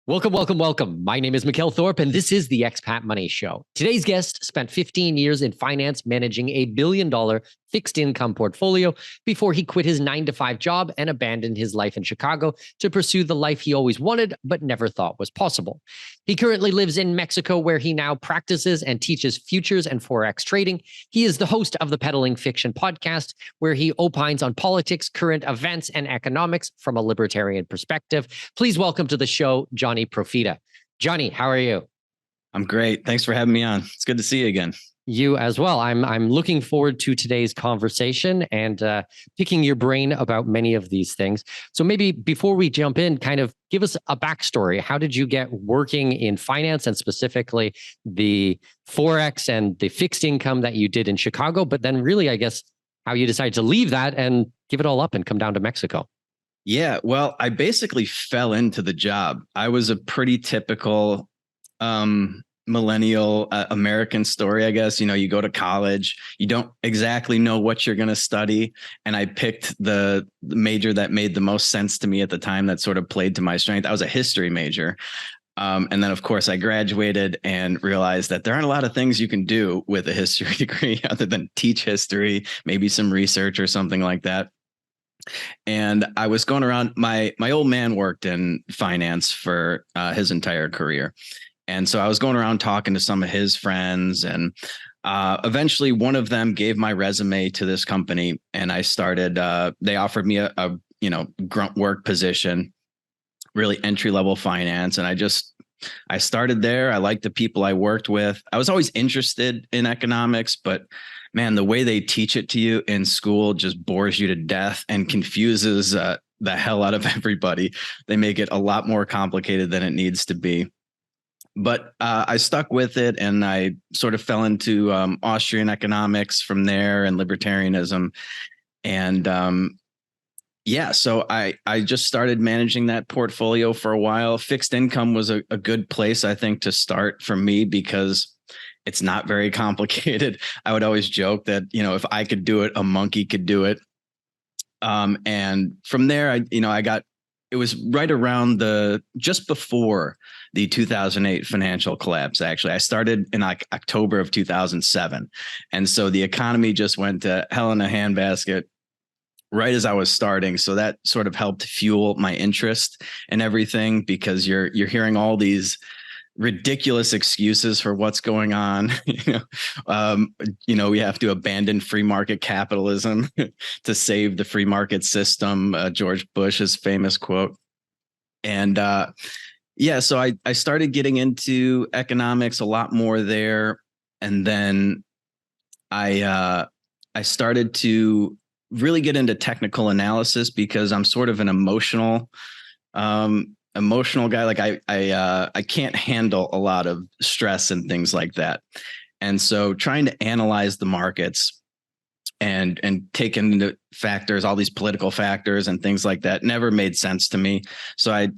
Welcome, welcome, welcome. My name is Mikkel Thorpe, and this is the Expat Money Show. Today's guest spent 15 years in finance managing $1 billion fixed income portfolio before he quit his 9-to-5 job and abandoned his life in Chicago to pursue the life he always wanted but never thought was possible. He currently lives in Mexico, where he now practices and teaches futures and Forex trading. He is the host of the Peddling Fiction Podcast, where he opines on politics, current events, and economics from a libertarian perspective. Please welcome to the show, Johnny Profita. Johnny, how are you? I'm great. Thanks for having me on. It's good to see you again. You as well. I'm looking forward to today's conversation and picking your brain about many of these things. So maybe before we jump in, kind of give us a backstory. How did you get working in finance, and specifically the Forex and the fixed income that you did in Chicago? But then really, I guess, how you decided to leave that and give it all up and come down to Mexico. Yeah, well, I basically fell into the job. I was a pretty typical millennial American story, I guess. You know, you go to college, you don't exactly know what you're going to study. And I picked the major that made the most sense to me at the time, that sort of played to my strength. I was a history major. And then, of course, I graduated and realized that there aren't a lot of things you can do with a history degree other than teach history, maybe some research or something like that. And I was going around, my old man worked in finance for his entire career. And so I was going around talking to some of his friends, and eventually one of them gave my resume to this company, and I started, they offered me a grunt work position, really entry-level finance. And I started there. I liked the people I worked with. I was always interested in economics, but man, the way they teach it to you in school just bores you to death and confuses the hell out of everybody. They make it a lot more complicated than it needs to be. But I stuck with it, and I sort of fell into Austrian economics from there, and libertarianism. And so I just started managing that portfolio for a while. Fixed income was a good place, I think, to start for me, because it's not very complicated. I would always joke that, if I could do it, a monkey could do it. And from there, it was right around just before the 2008 financial collapse. Actually, I started in October of 2007. And so the economy just went to hell in a handbasket right as I was starting. So that sort of helped fuel my interest in everything, because you're hearing all these ridiculous excuses for what's going on. We have to abandon free market capitalism to save the free market system, George Bush's famous quote. And so I started getting into economics a lot more there. And then I started to really get into technical analysis, because I'm sort of an emotional guy. Like I can't handle a lot of stress and things like that. And so trying to analyze the markets and take into factors, all these political factors and things like that, never made sense to me. So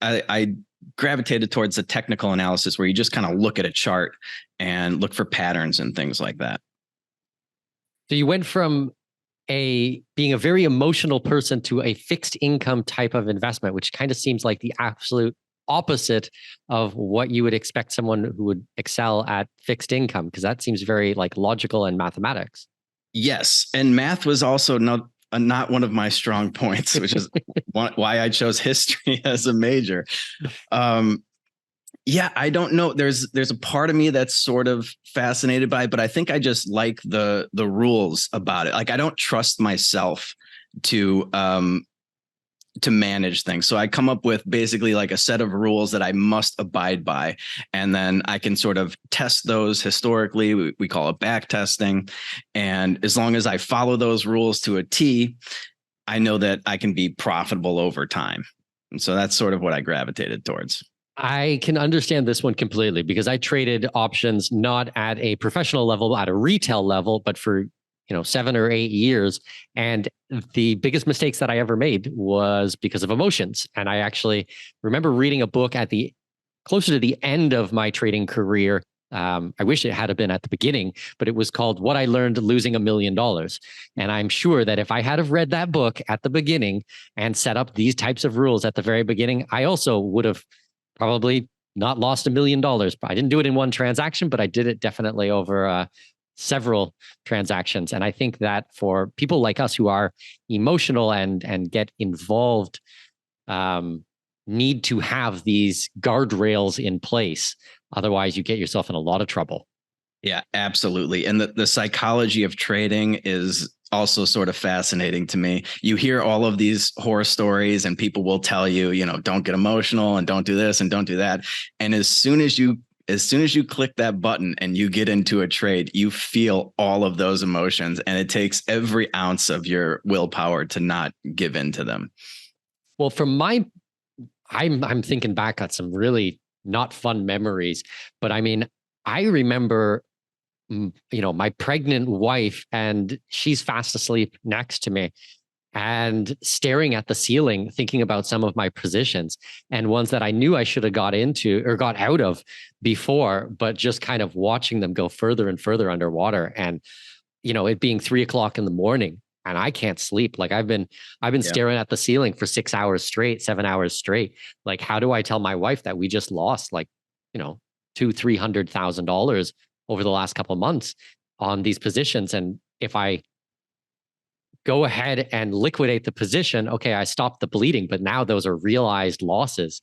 I gravitated towards the technical analysis, where you just kind of look at a chart and look for patterns and things like that. So you went from being a very emotional person to a fixed income type of investment, which kind of seems like the absolute opposite of what you would expect someone who would excel at fixed income, because that seems very logical and mathematics. Yes. And math was also not one of my strong points, which is why I chose history as a major. I don't know. There's a part of me that's sort of fascinated by it, but I think I just like the rules about it. Like, I don't trust myself to manage things. So I come up with basically like a set of rules that I must abide by. And then I can sort of test those historically. We call it back testing. And as long as I follow those rules to a T, I know that I can be profitable over time. And so that's sort of what I gravitated towards. I can understand this one completely, because I traded options not at a professional level, at a retail level, but for 7 or 8 years. And the biggest mistakes that I ever made was because of emotions. And I actually remember reading a book closer to the end of my trading career. I wish it had been at the beginning, but it was called What I Learned Losing $1 Million. And I'm sure that if I had have read that book at the beginning and set up these types of rules at the very beginning, I also would have probably not lost $1 million. I didn't do it in one transaction, but I did it definitely over several transactions. And I think that for people like us who are emotional and get involved, need to have these guardrails in place. Otherwise, you get yourself in a lot of trouble. Yeah, absolutely. And the psychology of trading is also sort of fascinating to me. You hear all of these horror stories and people will tell you, don't get emotional and don't do this and don't do that. And as soon as you click that button and you get into a trade, you feel all of those emotions, and it takes every ounce of your willpower to not give in to them. Well, I'm thinking back at some really not fun memories, but I mean, I remember, my pregnant wife, and she's fast asleep next to me and staring at the ceiling, thinking about some of my positions and ones that I knew I should have got into or got out of before, but just kind of watching them go further and further underwater. And, it being 3:00 in the morning and I can't sleep. Like I've been staring at the ceiling for 6 hours straight, 7 hours straight. Like, how do I tell my wife that we just lost $200,000-$300,000 over the last couple of months on these positions? And if I go ahead and liquidate the position, okay, I stopped the bleeding, but now those are realized losses.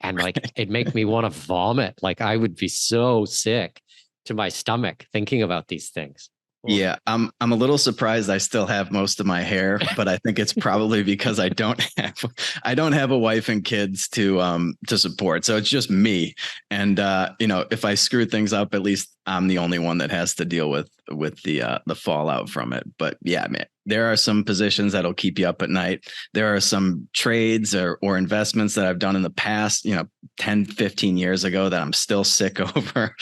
And like, it makes me want to vomit. Like I would be so sick to my stomach thinking about these things. Yeah, I'm a little surprised I still have most of my hair, but I think it's probably because I don't have a wife and kids to support. So it's just me. And if I screw things up, at least I'm the only one that has to deal with the fallout from it. But yeah, man, there are some positions that'll keep you up at night. There are some trades or investments that I've done in the past, 10, 15 years ago that I'm still sick over.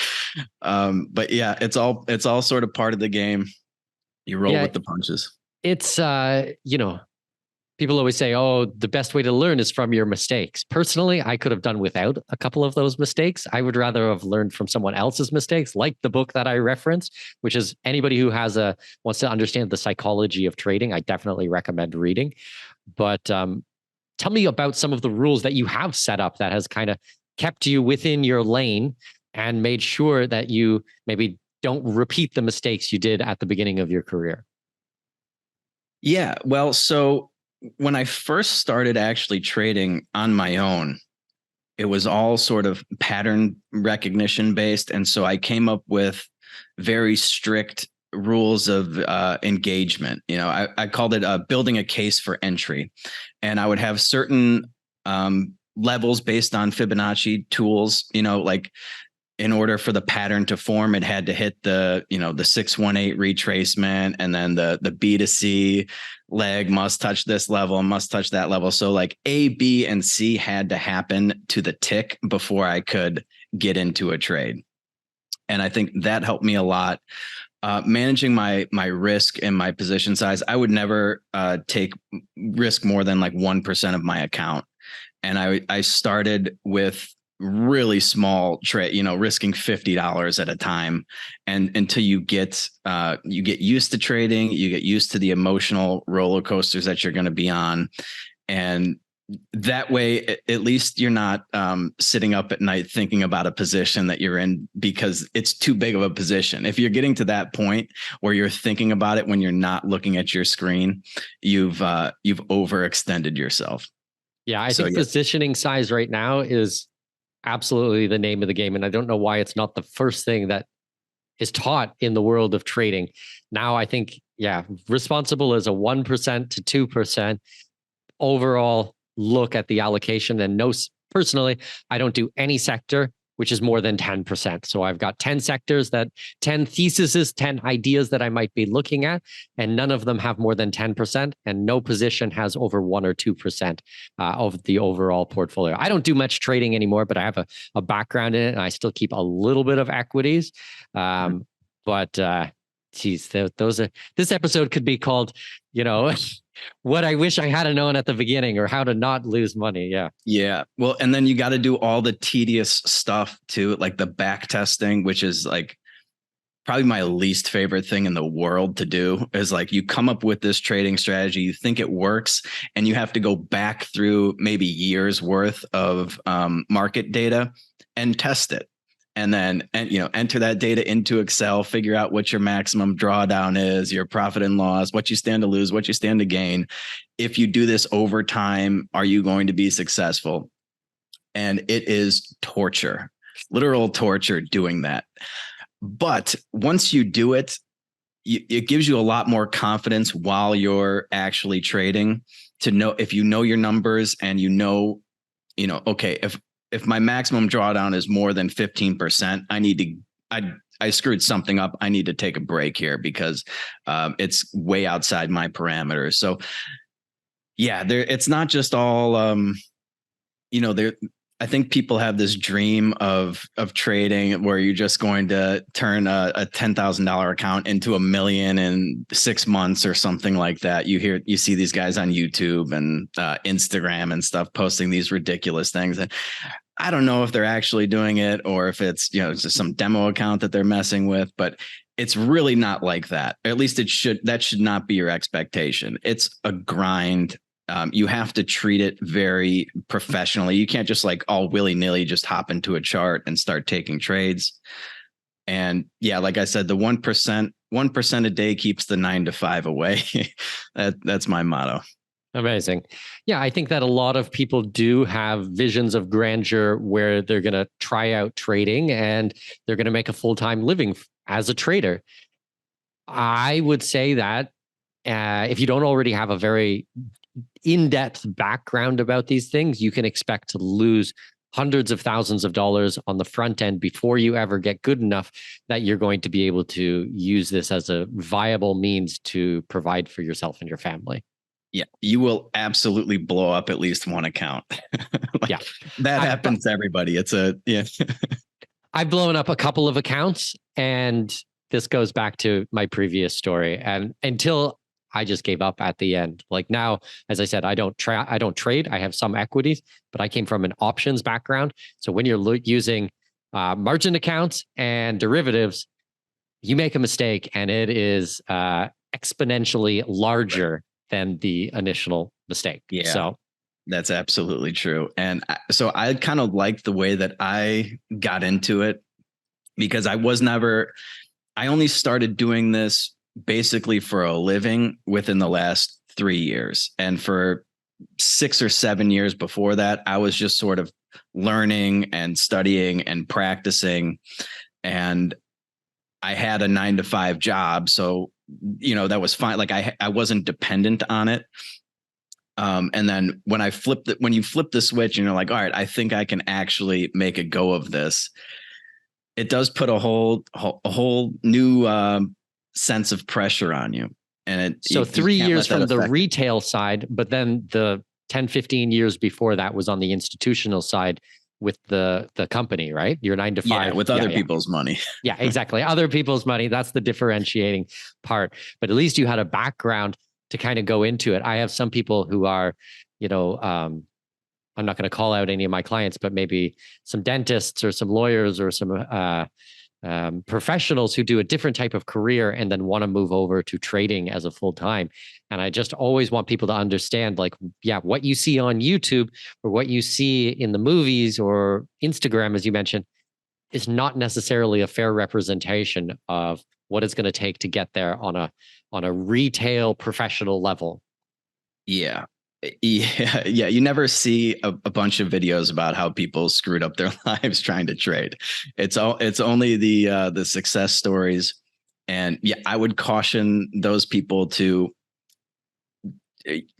But yeah, it's all sort of part of the game. You roll with the punches. It's, people always say, oh, the best way to learn is from your mistakes. Personally, I could have done without a couple of those mistakes. I would rather have learned from someone else's mistakes, like the book that I referenced, which is anybody who wants to understand the psychology of trading, I definitely recommend reading. But tell me about some of the rules that you have set up that has kind of kept you within your lane and made sure that you maybe don't repeat the mistakes you did at the beginning of your career. Yeah, well, so when I first started actually trading on my own, it was all sort of pattern recognition based. And so I came up with very strict rules of engagement. I called it building a case for entry. And I would have certain levels based on Fibonacci tools, like in order for the pattern to form, it had to hit the 618 retracement, and then the B to C leg must touch this level and must touch that level. So like A, B, and C had to happen to the tick before I could get into a trade. And I think that helped me a lot. Managing my risk and my position size, I would never take risk more than like 1% of my account. And I started with really small trade, risking $50 at a time. And until you get used to trading, you get used to the emotional roller coasters that you're going to be on. And that way, at least you're not sitting up at night thinking about a position that you're in because it's too big of a position. If you're getting to that point where you're thinking about it when you're not looking at your screen, you've overextended yourself. Yeah, I think positioning size right now is absolutely the name of the game. And I don't know why it's not the first thing that is taught in the world of trading. Now, I think, responsible is a 1% to 2% overall look at the allocation. And personally, I don't do any sector which is more than 10%. So I've got 10 sectors 10 theses, 10 ideas that I might be looking at, and none of them have more than 10%, and no position has over 1 or 2% of the overall portfolio. I don't do much trading anymore, but I have a background in it, and I still keep a little bit of equities. This episode could be called, what I wish I had known at the beginning, or how to not lose money. Yeah. Yeah. Well, and then you got to do all the tedious stuff too, like the back testing, which is like probably my least favorite thing in the world to do is like you come up with this trading strategy, you think it works, and you have to go back through maybe years worth of market data and test it. And then, enter that data into Excel, figure out what your maximum drawdown is, your profit and loss, what you stand to lose, what you stand to gain. If you do this over time, are you going to be successful? And it is torture, literal torture doing that. But once you do it, it gives you a lot more confidence while you're actually trading to know if you know your numbers and okay, if my maximum drawdown is more than 15%, I screwed something up. I need to take a break here because it's way outside my parameters. So yeah, it's not just all, I think people have this dream of trading where you're just going to turn a $10,000 account into $1 million in 6 months or something like that. You see these guys on YouTube and Instagram and stuff posting these ridiculous things. And I don't know if they're actually doing it or if it's, it's just some demo account that they're messing with, but it's really not like that. Or at least that should not be your expectation. It's a grind. You have to treat it very professionally. You can't just like all willy-nilly just hop into a chart and start taking trades. And yeah, like I said, the 1% a day keeps the 9 to 5 away. That's my motto. Amazing. Yeah, I think that a lot of people do have visions of grandeur where they're going to try out trading and they're going to make a full-time living as a trader. I would say that if you don't already have a very in-depth background about these things, you can expect to lose hundreds of thousands of dollars on the front end before you ever get good enough that you're going to be able to use this as a viable means to provide for yourself and your family. Yeah, you will absolutely blow up at least one account. That happens to everybody. I've blown up a couple of accounts, and this goes back to my previous story. And until I just gave up at the end. Like now, as I said, I don't trade. I have some equities, but I came from an options background. So when you're using margin accounts and derivatives, you make a mistake and it is exponentially larger than the initial mistake. Yeah. So that's absolutely true. And so I kind of liked the way that I got into it because I only started doing this basically for a living within the last 3 years. And for 6 or 7 years before that, I was just sort of learning and studying and practicing. And I had a 9 to 5 job. So, that was fine. Like I wasn't dependent on it. And then when you flip the switch and you're like, all right, I think I can actually make a go of this. It does put a whole new sense of pressure on you. And so 3 years from the retail side, but then the 10, 15 years before that was on the institutional side with the company, right? Your 9 to 5. Yeah, with other people's money. Yeah, exactly. Other people's money. That's the differentiating part. But at least you had a background to kind of go into it. I have some people who are, I'm not going to call out any of my clients, but maybe some dentists or some lawyers or some professionals who do a different type of career and then want to move over to trading as a full-time. And I just always want people to understand, like, yeah, what you see on YouTube or what you see in the movies or Instagram, as you mentioned, is not necessarily a fair representation of what it's going to take to get there on a retail professional level. Yeah. You never see a bunch of videos about how people screwed up their lives trying to trade. It's only the success stories. And yeah, I would caution those people to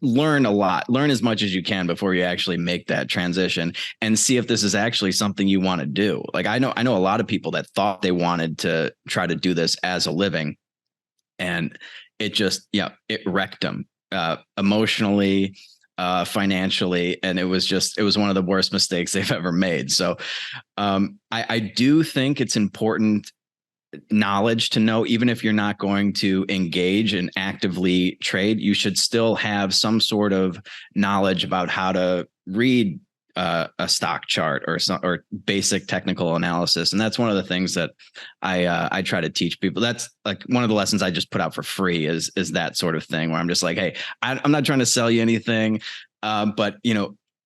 learn as much as you can before you actually make that transition and see if this is actually something you want to do. Like I know a lot of people that thought they wanted to try to do this as a living, and it just, it wrecked them emotionally, financially. And it was one of the worst mistakes they've ever made. So I do think it's important knowledge to know, even if you're not going to engage and actively trade, you should still have some sort of knowledge about how to read a stock chart or basic technical analysis. And that's one of the things that I try to teach people. That's like one of the lessons I just put out for free is that sort of thing where I'm just like, hey, I'm not trying to sell you anything, but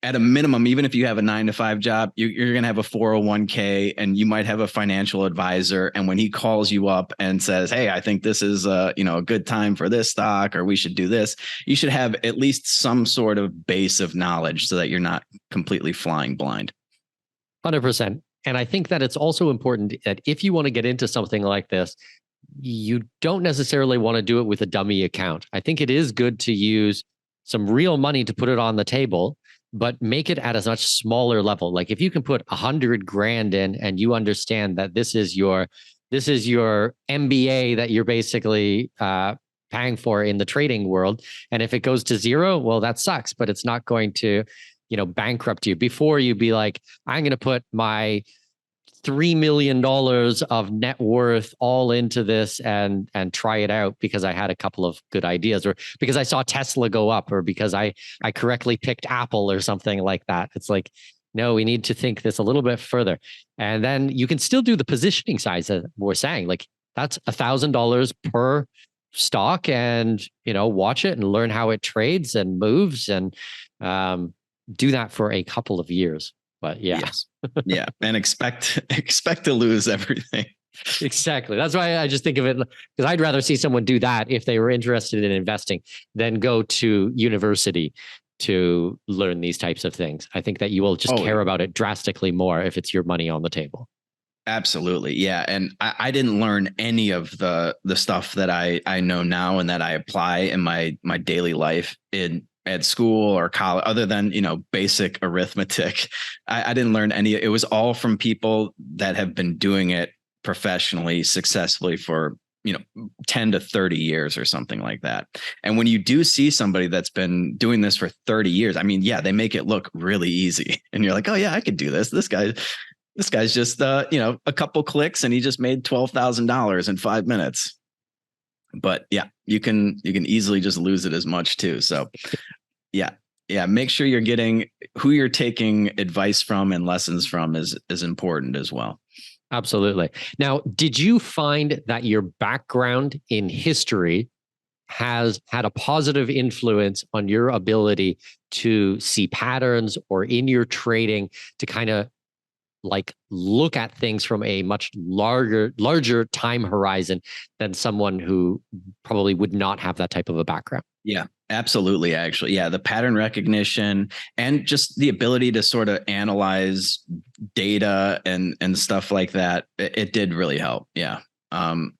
at a minimum, even if you have a 9-to-5 job, you're going to have a 401k and you might have a financial advisor. And when he calls you up and says, hey, I think this is a good time for this stock, or we should do this, you should have at least some sort of base of knowledge so that you're not completely flying blind. 100%. And I think that it's also important that if you want to get into something like this, you don't necessarily want to do it with a dummy account. I think it is good to use some real money to put it on the table, but make it at a much smaller level. Like if you can put 100 grand in and you understand that this is your MBA that you're basically paying for in the trading world. And if it goes to zero, well, that sucks, but it's not going to, bankrupt you. Before you be like, I'm going to put my $3 million of net worth all into this and try it out because I had a couple of good ideas, or because I saw Tesla go up, or because I correctly picked Apple or something like that. It's like, no, we need to think this a little bit further. And then you can still do the positioning size that we're saying. Like that's $1,000 per stock, and, watch it and learn how it trades and moves, and do that for a couple of years. But yeah. Yes. Yeah. And expect to lose everything. Exactly. That's why I just think of it, because I'd rather see someone do that if they were interested in investing than go to university to learn these types of things. I think that you will just care about it drastically more if it's your money on the table. Absolutely. Yeah. And I didn't learn any of the stuff that I know now and that I apply in my daily life at school or college, other than, basic arithmetic. I didn't learn any. It was all from people that have been doing it professionally, successfully for, 10 to 30 years or something like that. And when you do see somebody that's been doing this for 30 years, I mean, yeah, they make it look really easy. And you're like, oh yeah, I could do this. This guy's just, a couple clicks and he just made $12,000 in 5 minutes. But yeah, you can easily just lose it as much too. So yeah. Make sure you're getting who you're taking advice from and lessons from is important as well. Absolutely. Now, did you find that your background in history has had a positive influence on your ability to see patterns, or in your trading to kind of like look at things from a much larger time horizon than someone who probably would not have that type of a background? Yeah, absolutely. Actually, yeah, the pattern recognition and just the ability to sort of analyze data and stuff like that. It did really help. Yeah. And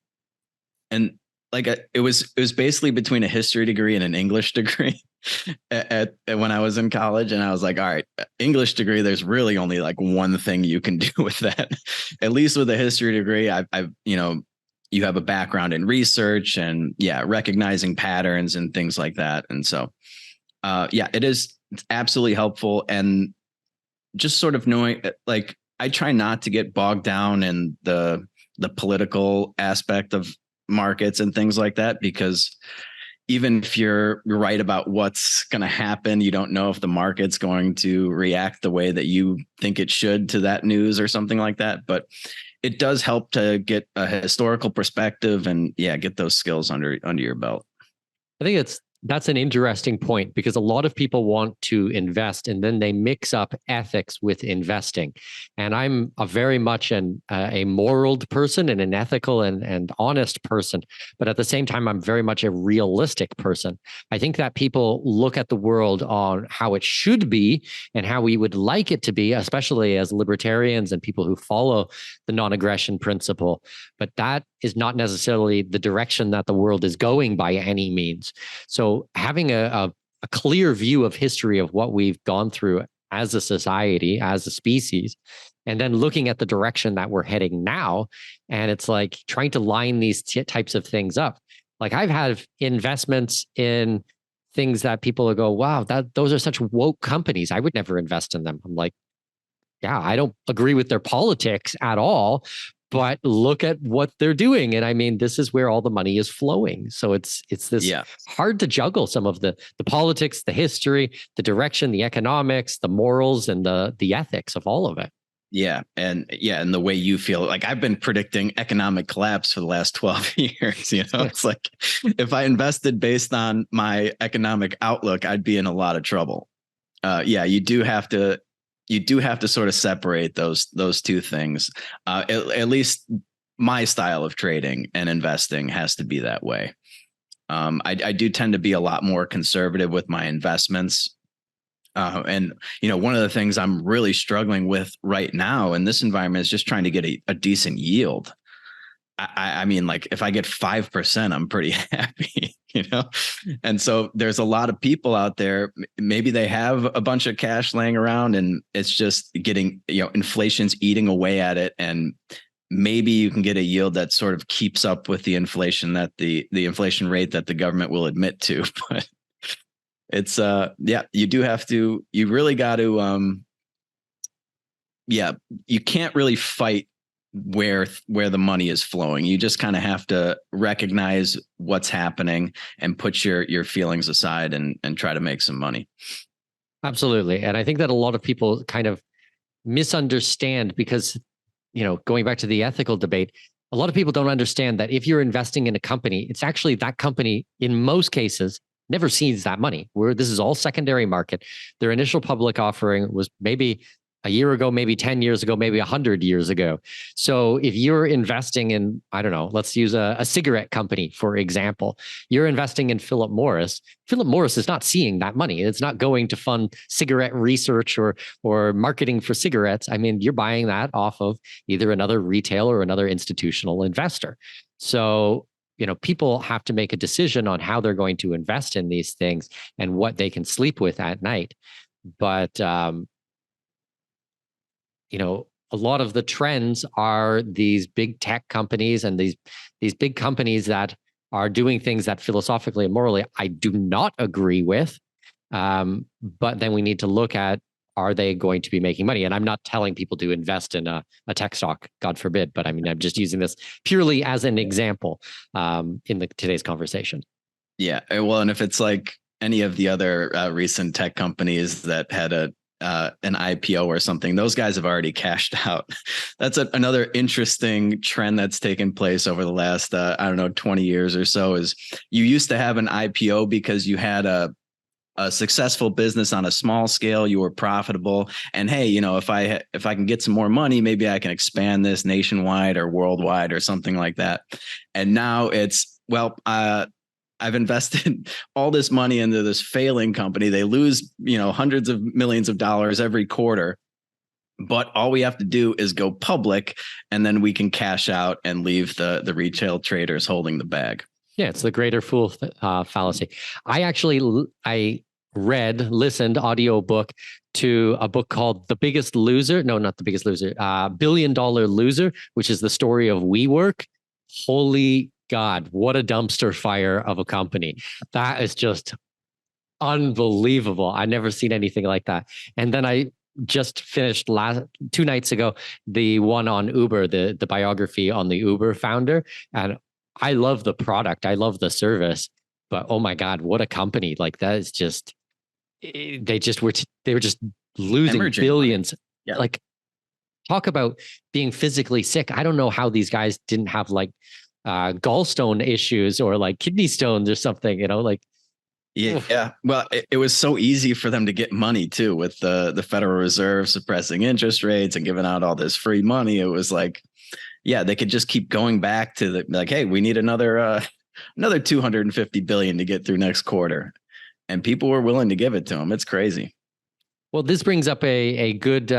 like it was basically between a history degree and an English degree at when I was in college. And I was like, all right, English degree, there's really only like one thing you can do with that. At least with a history degree, I've you have a background in research and recognizing patterns and things like that. And so, it's absolutely helpful. And just sort of knowing, like, I try not to get bogged down in the political aspect of markets and things like that, because even if you're right about what's going to happen, you don't know if the market's going to react the way that you think it should to that news or something like that. But it does help to get a historical perspective and get those skills under your belt. I think that's an interesting point, because a lot of people want to invest and then they mix up ethics with investing. And I'm a very much a moral person and an ethical and honest person. But at the same time, I'm very much a realistic person. I think that people look at the world on how it should be and how we would like it to be, especially as libertarians and people who follow the non-aggression principle. But that is not necessarily the direction that the world is going by any means. So having a clear view of history of what we've gone through as a society, as a species, and then looking at the direction that we're heading now, and it's like trying to line these types of things up. Like I've had investments in things that people go, wow, those are such woke companies. I would never invest in them. I'm like, yeah, I don't agree with their politics at all, but look at what they're doing. And I mean, this is where all the money is flowing. So it's this hard to juggle some of the politics, the history, the direction, the economics, the morals, and the ethics of all of it. Yeah. And the way you feel, like I've been predicting economic collapse for the last 12 years. It's like if I invested based on my economic outlook, I'd be in a lot of trouble. You do have to sort of separate those two things. At least my style of trading and investing has to be that way. I do tend to be a lot more conservative with my investments. And one of the things I'm really struggling with right now in this environment is just trying to get a decent yield. I mean, like if I get 5%, I'm pretty happy, And so there's a lot of people out there, maybe they have a bunch of cash laying around and it's just getting, inflation's eating away at it. And maybe you can get a yield that sort of keeps up with the inflation that the inflation rate that the government will admit to. But it's you really got to you can't really fight where the money is flowing. You just kind of have to recognize what's happening and put your feelings aside and try to make some money. Absolutely. And I think that a lot of people kind of misunderstand because, going back to the ethical debate, a lot of people don't understand that if you're investing in a company, it's actually that company in most cases never sees that money. This is all secondary market. Their initial public offering was maybe a year ago, maybe 10 years ago, maybe 100 years ago. So if you're investing in, I don't know, let's use a cigarette company, for example, you're investing in Philip Morris. Philip Morris is not seeing that money. It's not going to fund cigarette research or marketing for cigarettes. I mean, you're buying that off of either another retailer or another institutional investor. So, people have to make a decision on how they're going to invest in these things and what they can sleep with at night. But, a lot of the trends are these big tech companies and these big companies that are doing things that philosophically and morally I do not agree with. But then we need to look at, are they going to be making money? And I'm not telling people to invest in a tech stock, God forbid. But I mean, I'm just using this purely as an example in today's conversation. Yeah. Well, and if it's like any of the other recent tech companies that had an IPO or something, those guys have already cashed out. That's another interesting trend that's taken place over the last, 20 years or so, is you used to have an IPO because you had a successful business on a small scale, you were profitable. And hey, if I can get some more money, maybe I can expand this nationwide or worldwide or something like that. And now it's, I've invested all this money into this failing company. They lose, hundreds of millions of dollars every quarter. But all we have to do is go public, and then we can cash out and leave the retail traders holding the bag. Yeah, it's the greater fool fallacy. I listened audiobook to a book called The Biggest Loser. No, not The Biggest Loser. $1 Billion Loser, which is the story of WeWork. Holy God, what a dumpster fire of a company. That is just unbelievable. I've never seen anything like that. And then I just finished 2 nights ago, the one on Uber, the biography on the Uber founder. And I love the product. I love the service, but oh my God, what a company. Like that is just, they were just losing Hemorrhaging billions. Yeah. Like, talk about being physically sick. I don't know how these guys didn't have like gallstone issues or like kidney stones or something, Yeah. Well, it was so easy for them to get money too, with the Federal Reserve suppressing interest rates and giving out all this free money. It was like, yeah, they could just keep going back to hey, we need another 250 billion to get through next quarter. And people were willing to give it to them. It's crazy. Well, this brings up a good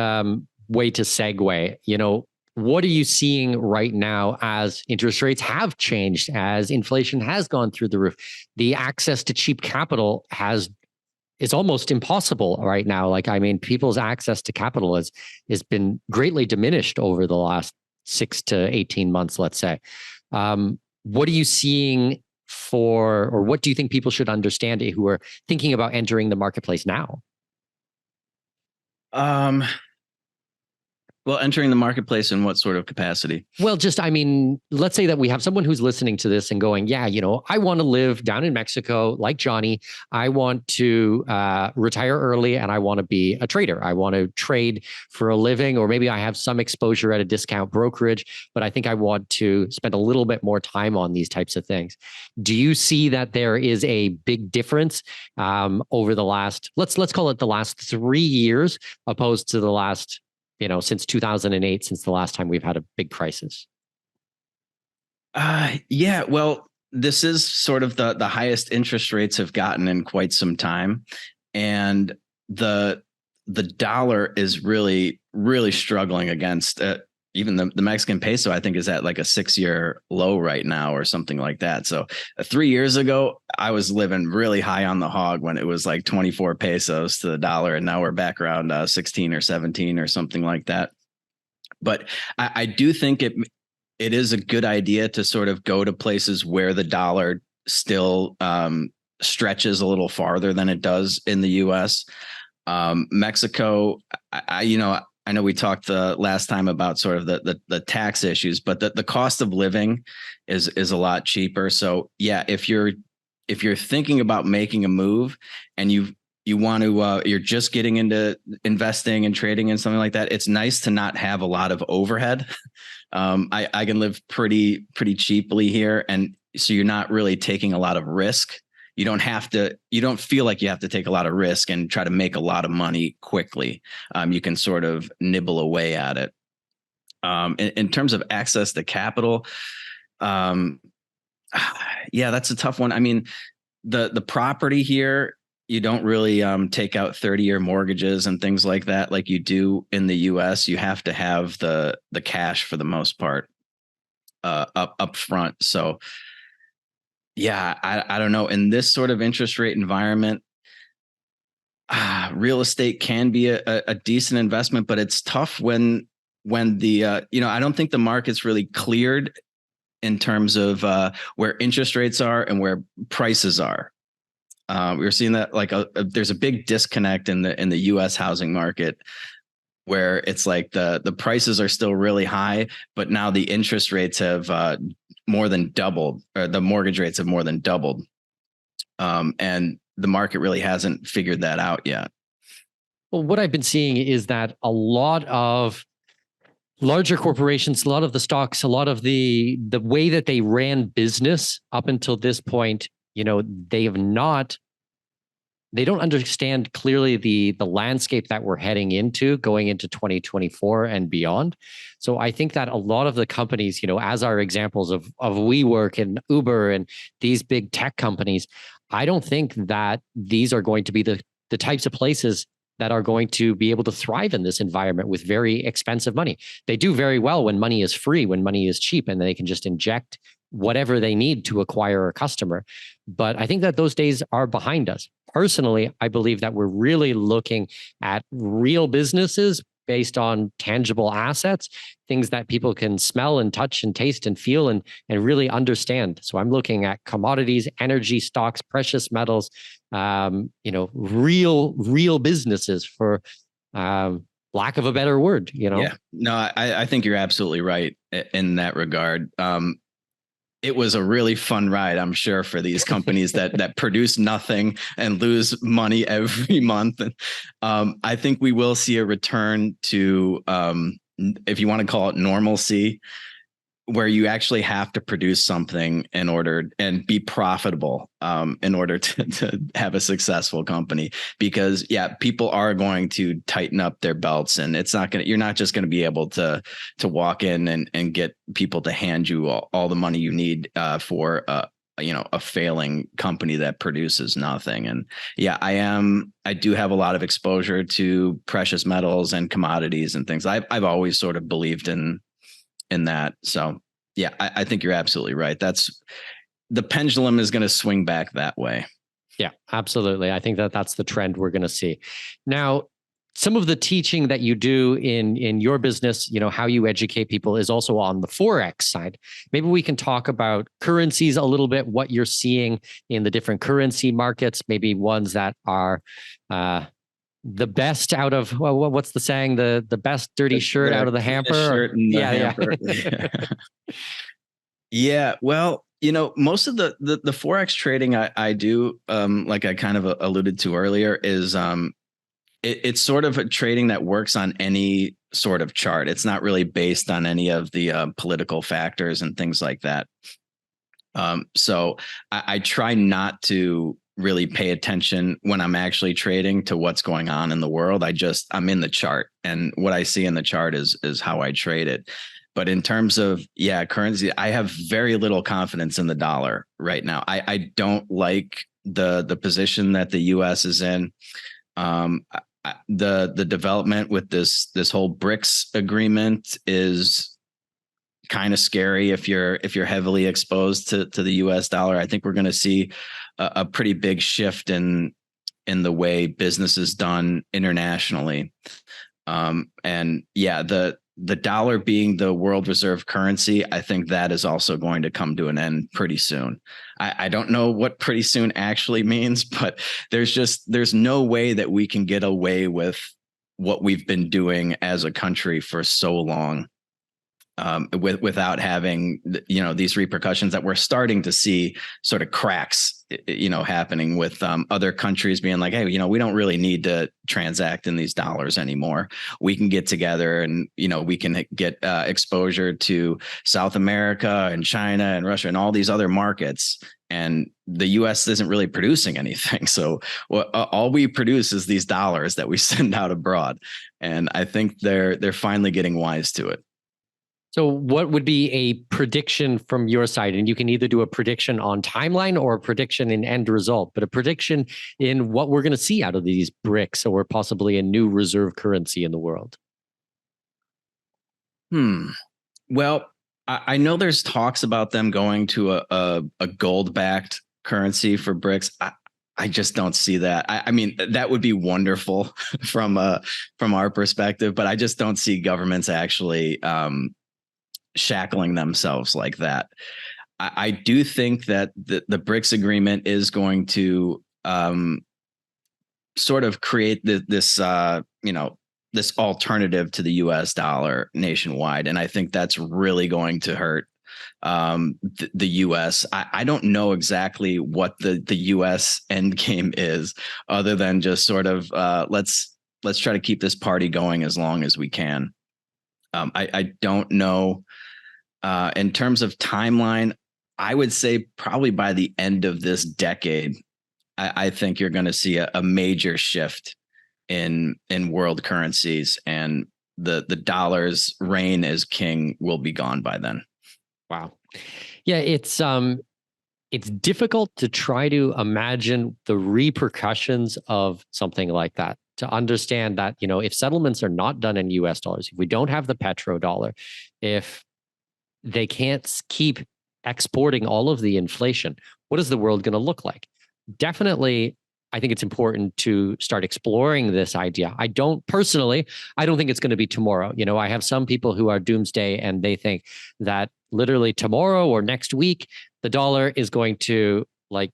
way to segue. What are you seeing right now as interest rates have changed, as inflation has gone through the roof? The access to cheap capital is almost impossible right now. People's access to capital has been greatly diminished over the last 6 to 18 months, let's say. What are you seeing or what do you think people should understand who are thinking about entering the marketplace now? Well, entering the marketplace in what sort of capacity? Well, just, I mean, let's say that we have someone who's listening to this and going, yeah, I want to live down in Mexico like Johnny. I want to retire early and I want to be a trader. I want to trade for a living, or maybe I have some exposure at a discount brokerage, but I think I want to spend a little bit more time on these types of things. Do you see that there is a big difference over the last, let's call it the last 3 years, opposed to the last since 2008, since the last time we've had a big crisis? Yeah, well, this is sort of the highest interest rates have gotten in quite some time. And the dollar is really, really struggling against even the Mexican peso, I think, is at like a 6-year low right now or something like that. So 3 years ago, I was living really high on the hog when it was like 24 pesos to the dollar. And now we're back around 16 or 17 or something like that. But I do think it is a good idea to sort of go to places where the dollar still stretches a little farther than it does in the US. Mexico, I know we talked the last time about sort of the tax issues, but the cost of living is a lot cheaper. So yeah, if you're thinking about making a move and you want to you're just getting into investing and trading and something like that, it's nice to not have a lot of overhead. I can live pretty cheaply here, and so you're not really taking a lot of risk. You don't feel like you have to take a lot of risk and try to make a lot of money quickly. You can sort of nibble away at it. In terms of access to capital, yeah, that's a tough one. I mean, the property here, you don't really take out 30-year mortgages and things like that like you do in the US. You have to have the cash for the most part up front. So yeah, I don't know. In this sort of interest rate environment, real estate can be a decent investment, but it's tough when the I don't think the market's really cleared in terms of where interest rates are and where prices are. We're seeing that there's a big disconnect in the U.S. housing market, where it's like the prices are still really high, but now the interest rates have more than doubled, or the mortgage rates have more than doubled. And the market really hasn't figured that out yet. Well, what I've been seeing is that a lot of larger corporations, a lot of the stocks, a lot of the way that they ran business up until this point, they don't understand clearly the landscape that we're heading into going into 2024 and beyond. So I think that a lot of the companies, as our examples of WeWork and Uber and these big tech companies, I don't think that these are going to be the types of places that are going to be able to thrive in this environment with very expensive money. They do very well when money is free, when money is cheap, and they can just inject whatever they need to acquire a customer. But I think that those days are behind us. Personally, I believe that we're really looking at real businesses based on tangible assets, things that people can smell and touch and taste and feel and really understand. So I'm looking at commodities, energy stocks, precious metals, real businesses, for lack of a better word. Yeah, no, I think you're absolutely right in that regard. It was a really fun ride, I'm sure, for these companies that produce nothing and lose money every month. And I think we will see a return to, if you want to call it normalcy, where you actually have to produce something in order and be profitable in order to have a successful company. Because people are going to tighten up their belts, and you're not just going to be able to walk in and get people to hand you all the money you need for a failing company that produces nothing. And I do have a lot of exposure to precious metals and commodities and things. I've always sort of believed in that. So yeah, I think you're absolutely right. The pendulum is going to swing back that way. Yeah, absolutely. I think that's the trend we're going to see. Now, some of the teaching that you do in your business, how you educate people, is also on the Forex side. Maybe we can talk about currencies a little bit, what you're seeing in the different currency markets, maybe ones that are the best out of, well, what's the saying? The best dirty shirt out of the hamper. Shirt in the hamper. Yeah. Yeah. Well, most of the Forex trading I do, like I kind of alluded to earlier, is it's sort of a trading that works on any sort of chart. It's not really based on any of the political factors and things like that. So I try not to really pay attention when I'm actually trading to what's going on in the world. I'm in the chart, and what I see in the chart is how I trade it. But in terms of, currency, I have very little confidence in the dollar right now. I don't like the position that the US is in. The development with this whole BRICS agreement is kind of scary if you're heavily exposed to the US dollar. I think we're going to see a pretty big shift in the way business is done internationally. The dollar being the world reserve currency, I think that is also going to come to an end pretty soon. I don't know what pretty soon actually means, but there's no way that we can get away with what we've been doing as a country for so long, without having, these repercussions that we're starting to see sort of cracks, happening with other countries being like, hey, we don't really need to transact in these dollars anymore. We can get together and, we can get exposure to South America and China and Russia and all these other markets. And the US isn't really producing anything. So all we produce is these dollars that we send out abroad. And I think they're finally getting wise to it. So what would be a prediction from your side? And you can either do a prediction on timeline or a prediction in end result, but a prediction in what we're going to see out of these BRICS or possibly a new reserve currency in the world. Well, I know there's talks about them going to a gold-backed currency for BRICS. I just don't see that. I mean, that would be wonderful from our perspective, but I just don't see governments actually shackling themselves like that. I do think that the BRICS agreement is going to sort of create this alternative to the US dollar nationwide. And I think that's really going to hurt the US. I don't know exactly what the US end game is, other than just sort of let's try to keep this party going as long as we can. I don't know. In terms of timeline, I would say probably by the end of this decade, I think you're going to see a major shift in world currencies, and the dollar's reign as king will be gone by then. Wow. Yeah, it's difficult to try to imagine the repercussions of something like that. To understand that, if settlements are not done in US dollars, if we don't have the petrodollar, if they can't keep exporting all of the inflation, what is the world going to look like? Definitely, I think it's important to start exploring this idea. I don't think it's going to be tomorrow. I have some people who are doomsday, and they think that literally tomorrow or next week, the dollar is going to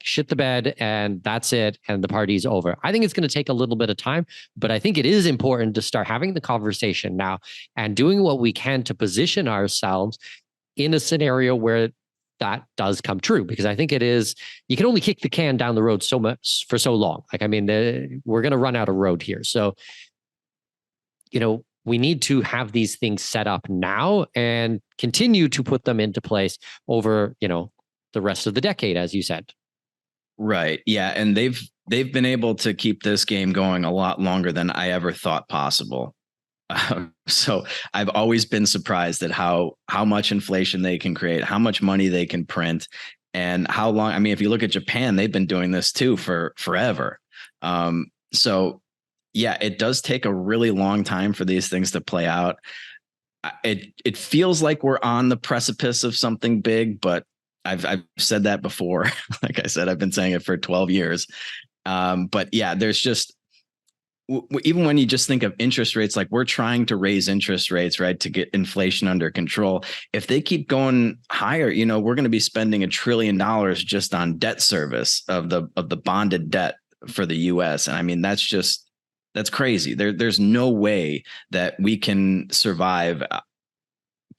shit the bed and that's it. And the party's over. I think it's going to take a little bit of time, but I think it is important to start having the conversation now and doing what we can to position ourselves in a scenario where that does come true, because I think it is, you can only kick the can down the road so much for so long. We're going to run out of road here. So, we need to have these things set up now and continue to put them into place over, the rest of the decade, as you said. Right. Yeah. And they've been able to keep this game going a lot longer than I ever thought possible. So I've always been surprised at how much inflation they can create, how much money they can print, and how long. I mean, if you look at Japan, they've been doing this too for forever. So yeah, it does take a really long time for these things to play out. It feels like we're on the precipice of something big, but I've said that before. Like I said, I've been saying it for 12 years. But yeah, there's just, even when you just think of interest rates, like we're trying to raise interest rates, right, to get inflation under control. If they keep going higher, we're going to be spending $1 trillion just on debt service of the bonded debt for the US. And I mean, that's just That's crazy. There's no way that we can survive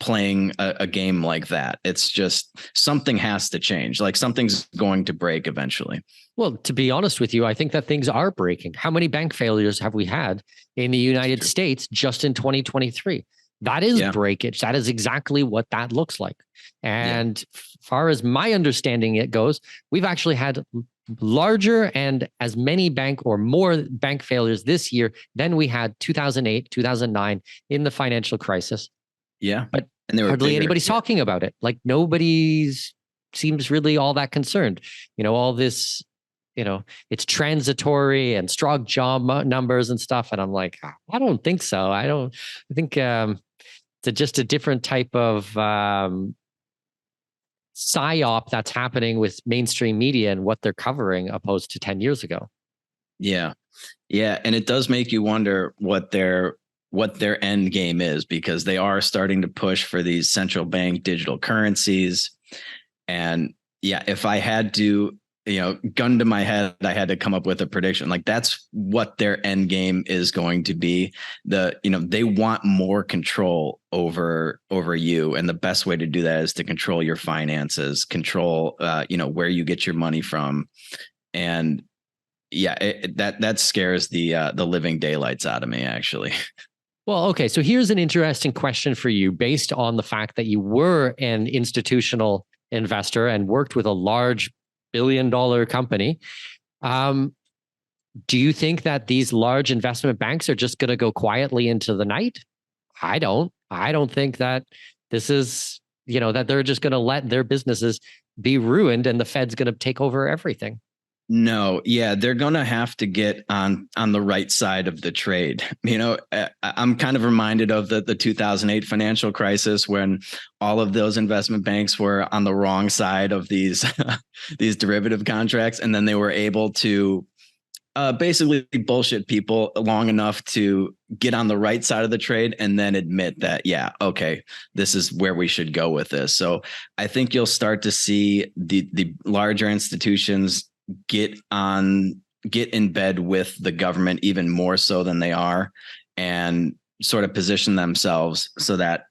playing a game like that. It's just something has to change. Like something's going to break eventually. Well, to be honest with you, I think that things are breaking. How many bank failures have we had in the United States just in 2023? That is breakage. That is exactly what that looks like. And far as my understanding it goes, we've actually had larger and as many bank or more bank failures this year than we had 2008, 2009 in the financial crisis. Yeah. But and hardly anybody's talking about it. Like nobody's seems really all that concerned. All this, it's transitory and strong job numbers and stuff. And I'm like, I don't think so. I think it's just a different type of psyop that's happening with mainstream media and what they're covering opposed to 10 years ago. Yeah. Yeah. And it does make you wonder what their end game is, because they are starting to push for these central bank digital currencies. And if I had to, gun to my head, I had to come up with a prediction. Like that's what their end game is going to be. They want more control over you. And the best way to do that is to control your finances, control, where you get your money from. And that scares the living daylights out of me, actually. Well, okay. So here's an interesting question for you based on the fact that you were an institutional investor and worked with a large billion-dollar company. Do you think that these large investment banks are just going to go quietly into the night? I don't think that this is, that they're just going to let their businesses be ruined and the Fed's going to take over everything. No, they're going to have to get on the right side of the trade. I'm kind of reminded of the 2008 financial crisis when all of those investment banks were on the wrong side of these these derivative contracts, and then they were able to basically bullshit people long enough to get on the right side of the trade and then admit that, okay, this is where we should go with this. So I think you'll start to see the larger institutions get in bed with the government even more so than they are, and sort of position themselves so that,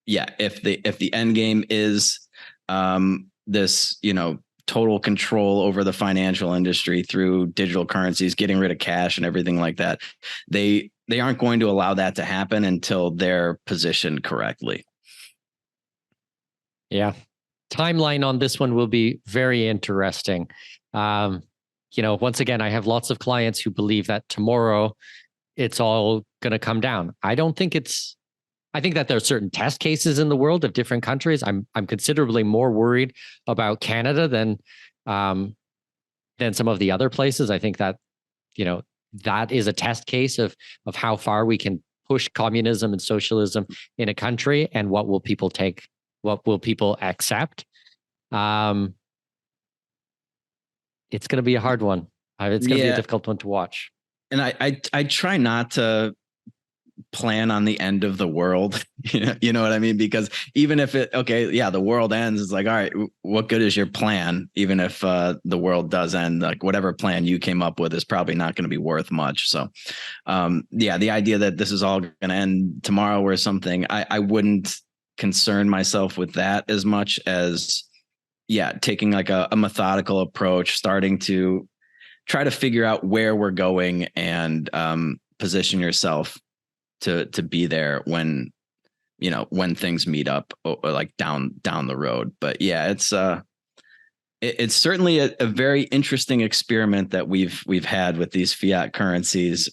if the end game is this, total control over the financial industry through digital currencies, getting rid of cash and everything like that, they aren't going to allow that to happen until they're positioned correctly. Yeah. Timeline on this one will be very interesting. Once again, I have lots of clients who believe that tomorrow it's all going to come down. I think that there are certain test cases in the world of different countries. I'm considerably more worried about Canada than some of the other places. I think that, that is a test case of how far we can push communism and socialism in a country, and what will people take, what will people accept. It's going to be a hard one. It's going to be a difficult one to watch. And I try not to plan on the end of the world. You know what I mean? Because even if the world ends, it's like, all right, what good is your plan? Even if the world does end, like whatever plan you came up with is probably not going to be worth much. So the idea that this is all going to end tomorrow or something, I wouldn't concern myself with that as much as taking like a methodical approach, starting to try to figure out where we're going and position yourself to be there when things meet up, or like down the road. But it's certainly a very interesting experiment that we've had with these fiat currencies.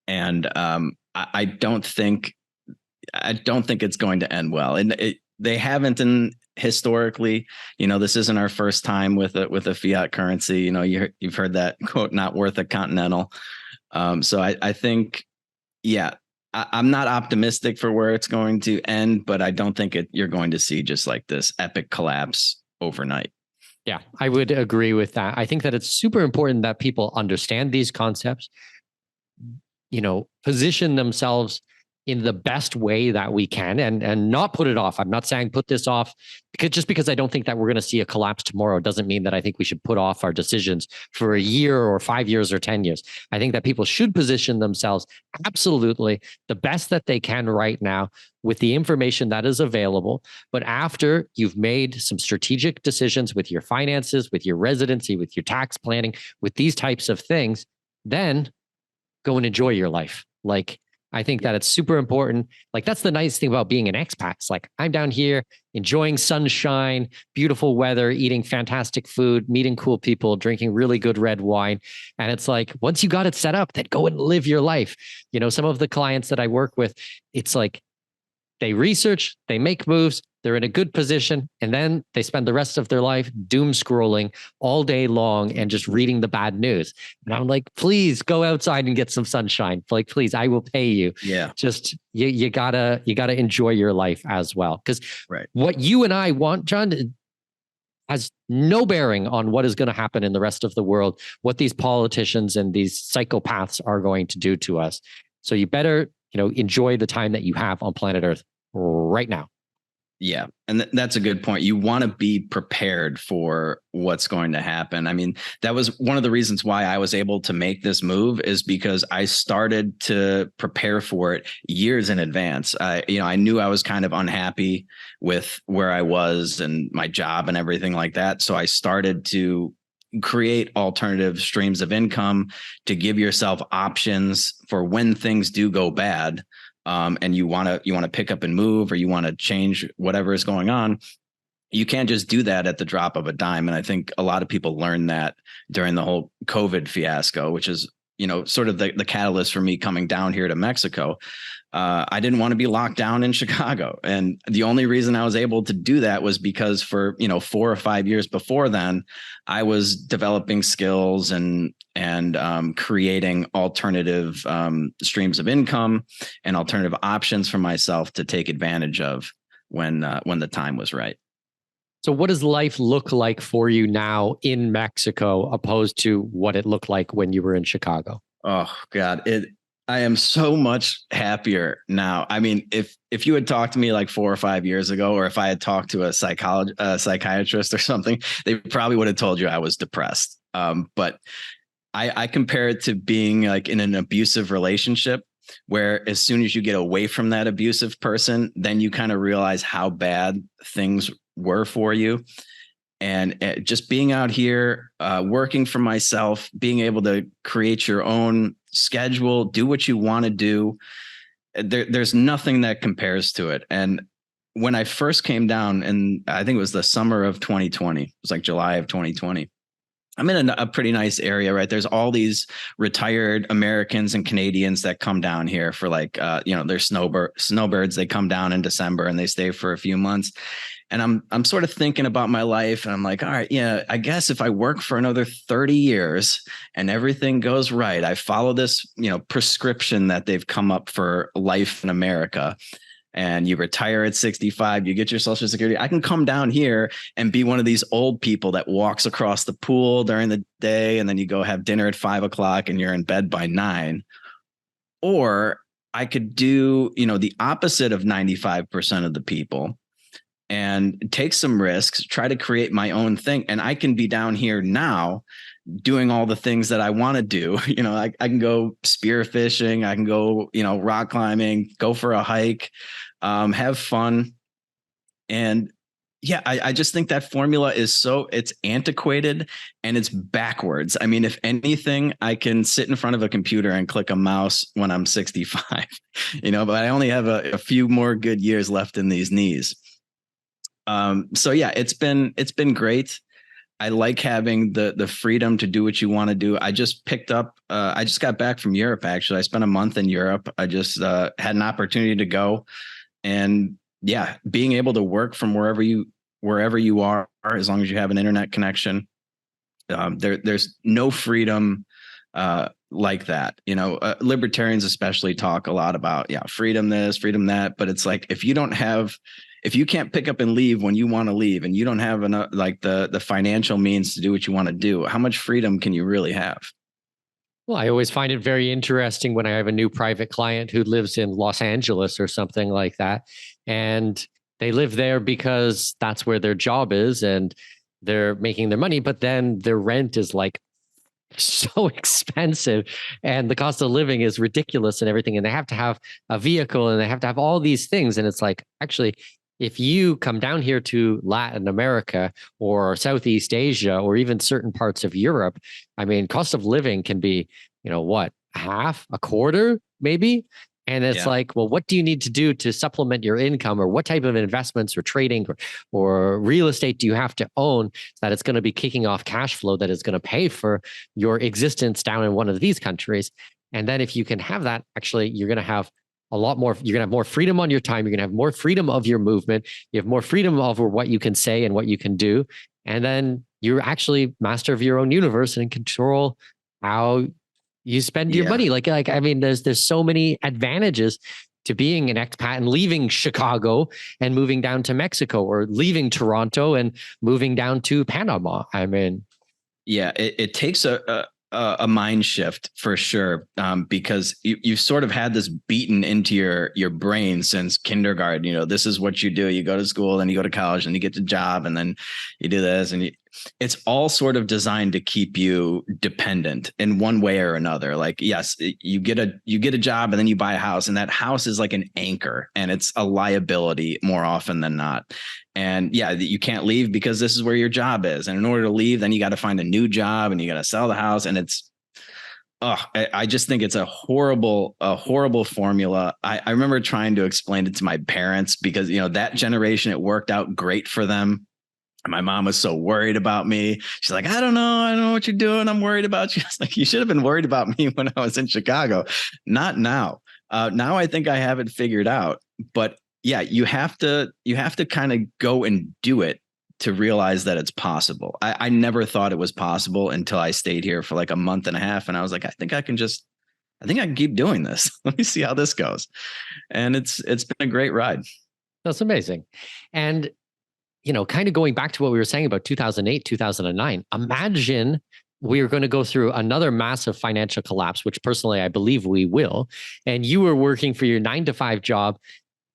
And I don't think it's going to end well. And they haven't historically. This isn't our first time with a fiat currency. You've heard that quote, "not worth a continental." So I think, I'm not optimistic for where it's going to end, but I don't think you're going to see just like this epic collapse overnight. Yeah, I would agree with that. I think that it's super important that people understand these concepts, position themselves in the best way that we can and not put it off. I'm not saying put this off because I don't think that we're going to see a collapse tomorrow doesn't mean that I think we should put off our decisions for a year or 5 years or 10 years. I think that people should position themselves absolutely the best that they can right now with the information that is available. But after you've made some strategic decisions with your finances, with your residency, with your tax planning, with these types of things, then go and enjoy your life. Like, I think that it's super important. Like, that's the nice thing about being an expat. It's like, I'm down here enjoying sunshine, beautiful weather, eating fantastic food, meeting cool people, drinking really good red wine. And it's like, once you got it set up, then go and live your life. You know, some of the clients that I work with, it's like they research, they make moves, they're in a good position, and then they spend the rest of their life doom scrolling all day long and just reading the bad news. And I'm like, please go outside and get some sunshine. Like, please, I will pay you. Yeah. Just you gotta enjoy your life as well. Because what you and I want, John, has no bearing on what is going to happen in the rest of the world, what these politicians and these psychopaths are going to do to us. So you better, enjoy the time that you have on planet Earth right now. Yeah. And that's a good point. You want to be prepared for what's going to happen. I mean, that was one of the reasons why I was able to make this move, is because I started to prepare for it years in advance. I knew I was kind of unhappy with where I was and my job and everything like that. So I started to create alternative streams of income to give yourself options for when things do go bad. And you want to pick up and move, or you want to change whatever is going on. You can't just do that at the drop of a dime. And I think a lot of people learned that during the whole COVID fiasco, which is, sort of the catalyst for me coming down here to Mexico. I didn't want to be locked down in Chicago. And the only reason I was able to do that was because for, 4 or 5 years before then, I was developing skills and creating alternative streams of income and alternative options for myself to take advantage of when the time was right. So what does life look like for you now in Mexico opposed to what it looked like when you were in Chicago? Oh, God, I am so much happier now. I mean, if you had talked to me like 4 or 5 years ago, or if I had talked to a psychiatrist or something, they probably would have told you I was depressed. But I compare it to being like in an abusive relationship, where as soon as you get away from that abusive person, then you kind of realize how bad things were for you. And just being out here, working for myself, being able to create your own schedule, do what you want to do. There's nothing that compares to it. And when I first came down, and I think it was the summer of 2020, it was like July of 2020. I'm in a pretty nice area, right? There's all these retired Americans and Canadians that come down here for like, they're snowbirds. They come down in December and they stay for a few months. And I'm sort of thinking about my life, and I'm like, all right, yeah, I guess if I work for another 30 years and everything goes right, I follow this, prescription that they've come up for life in America, and you retire at 65, you get your Social Security. I can come down here and be one of these old people that walks across the pool during the day, and then you go have dinner at 5 o'clock and you're in bed by 9. Or I could do, the opposite of 95% of the people and take some risks, try to create my own thing. And I can be down here now doing all the things that I want to do. I can go spear fishing. I can go, rock climbing, go for a hike, have fun. And yeah, I just think that formula is it's antiquated and it's backwards. I mean, if anything, I can sit in front of a computer and click a mouse when I'm 65, but I only have a few more good years left in these knees. So yeah, it's been great. I like having the freedom to do what you want to do. I just got back from Europe. Actually, I spent a month in Europe. I just had an opportunity to go, and yeah, being able to work from wherever you are, as long as you have an internet connection. There's no freedom like that. Libertarians especially talk a lot about freedom this, freedom that, but it's like if you can't pick up and leave when you want to leave, and you don't have enough, like the financial means to do what you want to do, how much freedom can you really have? Well, I always find it very interesting when I have a new private client who lives in Los Angeles or something like that. And they live there because that's where their job is and they're making their money, but then their rent is like so expensive and the cost of living is ridiculous and everything. And they have to have a vehicle and they have to have all these things. And it's like, actually, if you come down here to Latin America or Southeast Asia or even certain parts of Europe, I mean, cost of living can be, what, half, a quarter, maybe? And it's like, well, what do you need to do to supplement your income, or what type of investments or trading or real estate do you have to own that it's going to be kicking off cash flow that is going to pay for your existence down in one of these countries? And then if you can have that, actually, you're going to have a lot more, you're going to have more freedom on your time. You're going to have more freedom of your movement. You have more freedom over what you can say and what you can do. And then you're actually master of your own universe and control how you spend your money. I mean, there's so many advantages to being an expat and leaving Chicago and moving down to Mexico, or leaving Toronto and moving down to Panama. I mean, it takes a mind shift for sure, because you've sort of had this beaten into your brain since kindergarten. This is what you do. You go to school, then you go to college, and you get the job, and then you do this, and it's all sort of designed to keep you dependent in one way or another. Like, yes, you get a job and then you buy a house, and that house is like an anchor and it's a liability more often than not. And you can't leave because this is where your job is. And in order to leave, then you got to find a new job and you got to sell the house. And I just think it's a horrible formula. I remember trying to explain it to my parents because, that generation, it worked out great for them. My mom was so worried about me. She's like, I don't know what you're doing. I'm worried about you. I was like, you should have been worried about me when I was in Chicago. Not now. Now I think I have it figured out. But you have to kind of go and do it to realize that it's possible. I never thought it was possible until I stayed here for like a month and a half. And I was like, I think I can keep doing this. Let me see how this goes. And it's been a great ride. That's amazing. And kind of going back to what we were saying about 2008, 2009, imagine we're going to go through another massive financial collapse, which personally, I believe we will. And you were working for your 9-to-5 job,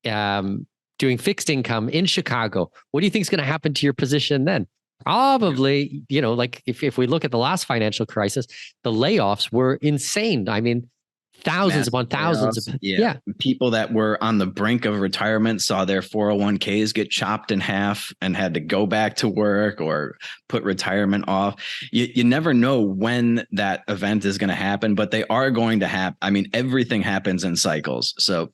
doing fixed income in Chicago. What do you think is going to happen to your position then? Probably, like if we look at the last financial crisis, the layoffs were insane. I mean, thousands upon thousands of people that were on the brink of retirement saw their 401ks get chopped in half and had to go back to work or put retirement off. You never know when that event is going to happen, but they are going to happen. I mean, everything happens in cycles. So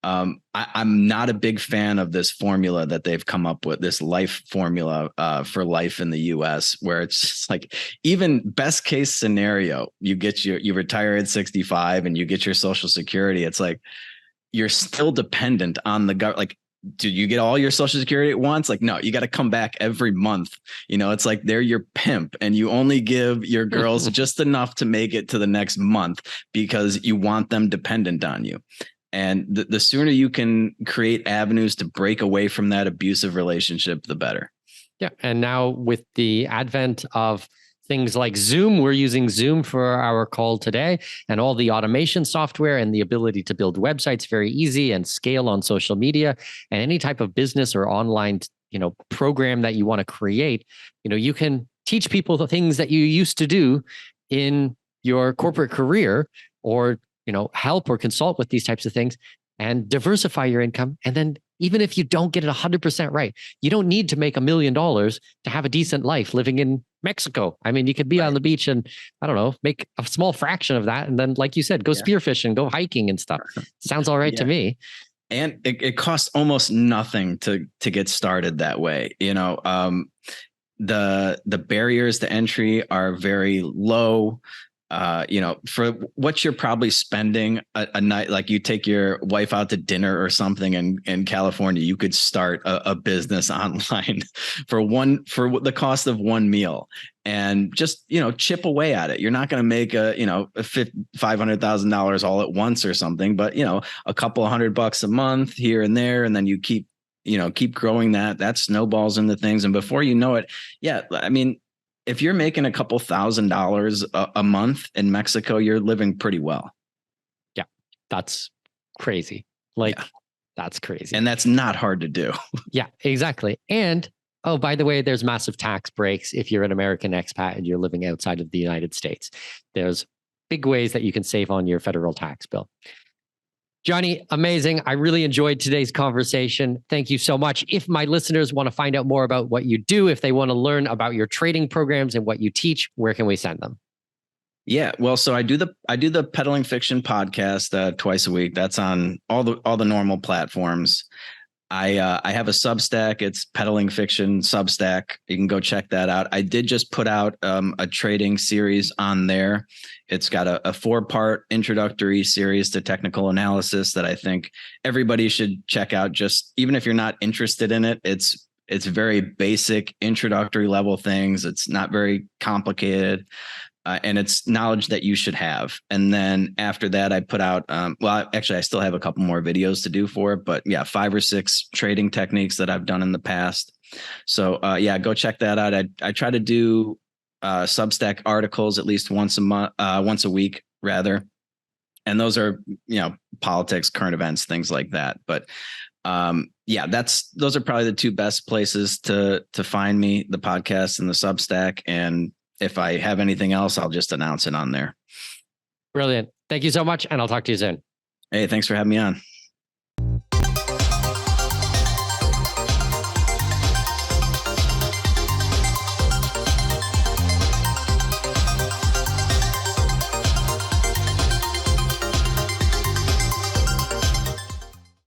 I'm not a big fan of this formula that they've come up with, this life formula for life in the US, where it's just like, even best case scenario, you retire at 65 and you get your Social Security. It's like, you're still dependent on the government. Like, do you get all your Social Security at once? Like, no, you got to come back every month. It's like they're your pimp and you only give your girls just enough to make it to the next month because you want them dependent on you. And the sooner you can create avenues to break away from that abusive relationship, the better. Yeah. And now with the advent of things like Zoom, we're using Zoom for our call today, and all the automation software and the ability to build websites very easy and scale on social media, and any type of business or online, program that you want to create, you can teach people the things that you used to do in your corporate career, or help or consult with these types of things and diversify your income. And then even if you don't get it 100% right, you don't need to make $1 million to have a decent life living in Mexico. I mean, you could be on the beach and, I don't know, make a small fraction of that. And then, like you said, go spearfishing, go hiking and stuff. Sounds all right to me. And it costs almost nothing to get started that way. The barriers to entry are very low. For what you're probably spending a night, like you take your wife out to dinner or something in California, you could start a business online for the cost of one meal, and just, chip away at it. You're not going to make $500,000 all at once or something, but, a couple of $100 a month here and there. And then you keep growing that snowballs into things. And before you know it, I mean, if you're making a couple $1,000s a month in Mexico, you're living pretty well. Yeah, that's crazy. That's crazy. And that's not hard to do. Yeah, exactly. And oh, by the way, there's massive tax breaks if you're an American expat and you're living outside of the United States. There's big ways that you can save on your federal tax bill. Johnny, amazing. I really enjoyed today's conversation. Thank you so much. If my listeners want to find out more about what you do, if they want to learn about your trading programs and what you teach, where can we send them? Yeah, well, so I do the Peddling Fiction podcast twice a week. That's on all the normal platforms. I have a Substack. It's Peddling Fiction Substack. You can go check that out. I did just put out a trading series on there. It's got a 4-part introductory series to technical analysis that I think everybody should check out. Just even if you're not interested in it, it's very basic introductory level things. It's not very complicated. And it's knowledge that you should have. And then after that, I put out, well, actually, I still have a couple more videos to do for it, but yeah, 5 or 6 trading techniques that I've done in the past. So yeah, go check that out. I try to do Substack articles at least once a week rather. And those are, politics, current events, things like that. But yeah, those are probably the 2 best places to find me, the podcast and the Substack. And if I have anything else, I'll just announce it on there. Brilliant. Thank you so much. And I'll talk to you soon. Hey, thanks for having me on.